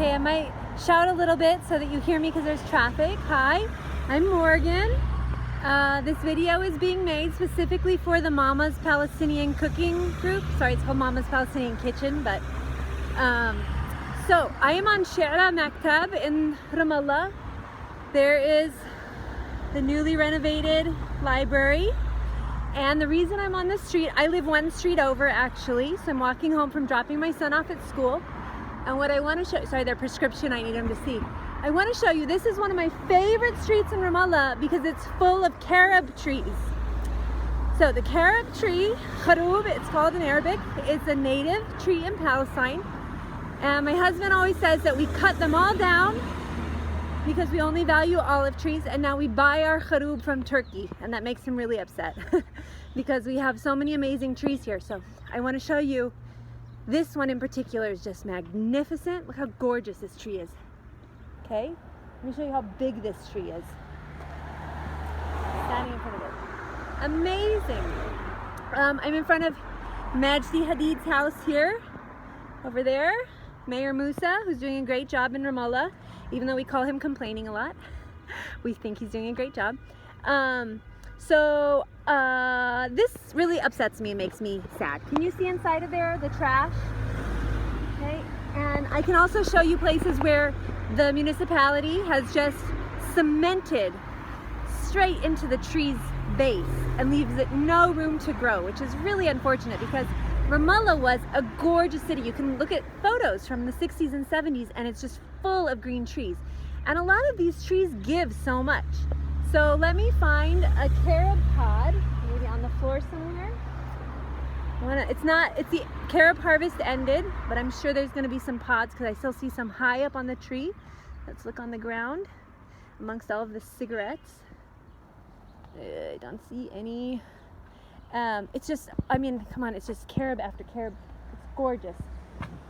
Okay, I might shout a little bit so that you hear me because there's traffic. Hi, I'm Morgan. This video is being made specifically for the Mama's Palestinian Cooking Group. Sorry, it's called Mama's Palestinian Kitchen, but so I am on Shara Maktab in Ramallah. There is the newly renovated library, and the reason I'm on this street, I live one street over actually, so I'm walking home from dropping my son off at school. And what I want to show, sorry, their prescription, I need him to see. I want to show you, this is one of my favorite streets in Ramallah because it's full of carob trees. So the carob tree, Carob, it's called in Arabic, it's a native tree in Palestine. And my husband always says that we cut them all down because we only value olive trees, and now we buy our Carob from Turkey, and that makes him really upset because we have so many amazing trees here. So I want to show you, this one in particular is just magnificent. Look how gorgeous this tree is. Okay, let me show you how big this tree is. Standing in front of it. Amazing. I'm in front of Majdi Hadid's house here. Over there, Mayor Musa, who's doing a great job in Ramallah, even though we call him complaining a lot. We think he's doing a great job. This really upsets me and makes me sad. Can you see inside of there, the trash? Okay, and I can also show you places where the municipality has just cemented straight into the tree's base and leaves it no room to grow, which is really unfortunate because Ramallah was a gorgeous city. You can look at photos from the 60s and 70s and it's just full of green trees. And a lot of these trees give so much. So let me find a carob pod, maybe on the floor somewhere. It's the carob harvest ended, but I'm sure there's gonna be some pods because I still see some high up on the tree. Let's look on the ground amongst all of the cigarettes. I don't see any. It's just, I mean, come on, it's just carob after carob. It's gorgeous.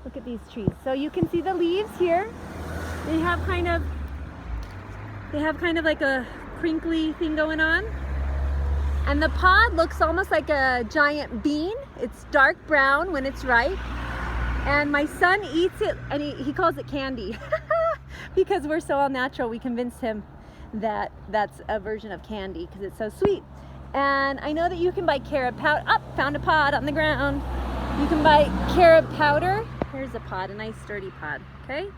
Look at these trees. So you can see the leaves here. They have kind of like a crinkly thing going on. And the pod looks almost like a giant bean. It's dark brown when it's ripe. And my son eats it and he calls it candy. Because we're so all natural, we convinced him that that's a version of candy because it's so sweet. And I know that you can buy carob powder. Found a pod on the ground. You can buy carob powder. Here's a pod, a nice sturdy pod, okay?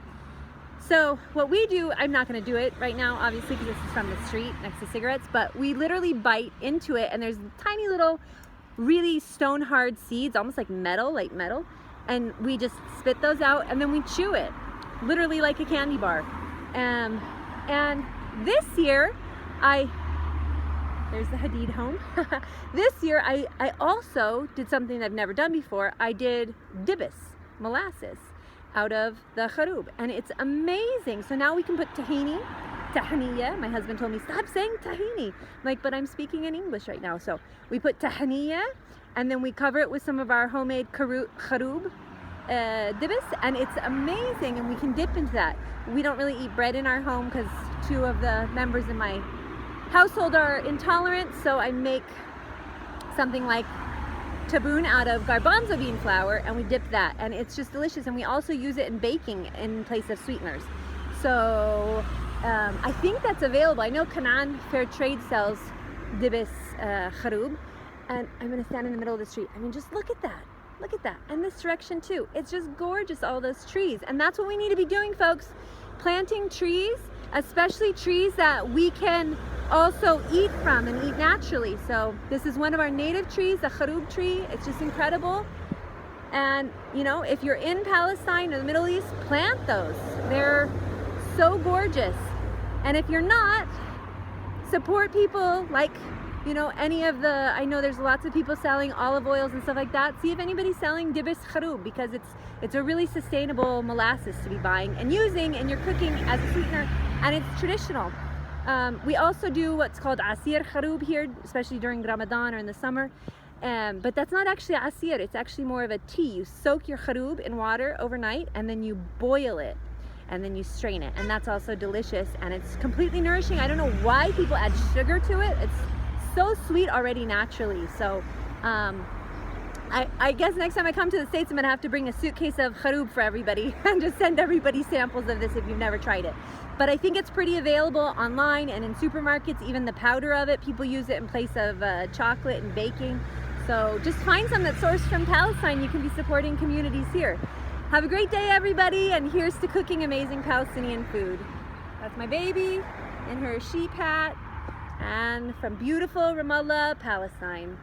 So what we do, I'm not gonna do it right now, obviously, because this is from the street next to cigarettes, but we literally bite into it and there's tiny little, really stone hard seeds, almost like metal, and we just spit those out and then we chew it, literally like a candy bar. And this year, there's the Hadid home. This year, I also did something I've never done before. I did dibis, molasses, out of the Carob, and it's amazing. So now we can put tahiniya. My husband told me, stop saying tahini. I'm like, but I'm speaking in English right now. So we put tahiniya, and then we cover it with some of our homemade Carob dibis, and it's amazing, and we can dip into that. We don't really eat bread in our home because 2 of the members in my household are intolerant, so I make something like taboon out of garbanzo bean flour and we dip that, and it's just delicious. And we also use it in baking in place of sweeteners. So I think that's available. I know Canaan Fair Trade sells dibis Carob, and I'm gonna stand in the middle of the street. I mean, just look at that. Look at that. And this direction too. It's just gorgeous, all those trees. And that's what we need to be doing, folks. Planting trees, especially trees that we can also eat from and eat naturally. So this is one of our native trees, the Carob tree. It's just incredible. And you know, if you're in Palestine or the Middle East, plant those. They're so gorgeous. And if you're not, support people like, you know, any of the, I know there's lots of people selling olive oils and stuff like that. See if anybody's selling dibis Carob, because it's a really sustainable molasses to be buying and using in your cooking as a sweetener, and it's traditional. We also do what's called asir Carob here, especially during Ramadan or in the summer. But that's not actually asir, it's actually more of a tea. You soak your Carob in water overnight and then you boil it and then you strain it. And that's also delicious and it's completely nourishing. I don't know why people add sugar to it. It's so sweet already naturally. So I guess next time I come to the States, I'm gonna have to bring a suitcase of carob for everybody and just send everybody samples of this if you've never tried it. But I think it's pretty available online and in supermarkets. Even the powder of it, people use it in place of chocolate and baking. So just find some that's sourced from Palestine. You can be supporting communities here. Have a great day, everybody, and here's to cooking amazing Palestinian food. That's my baby in her sheep hat, and from beautiful Ramallah, Palestine.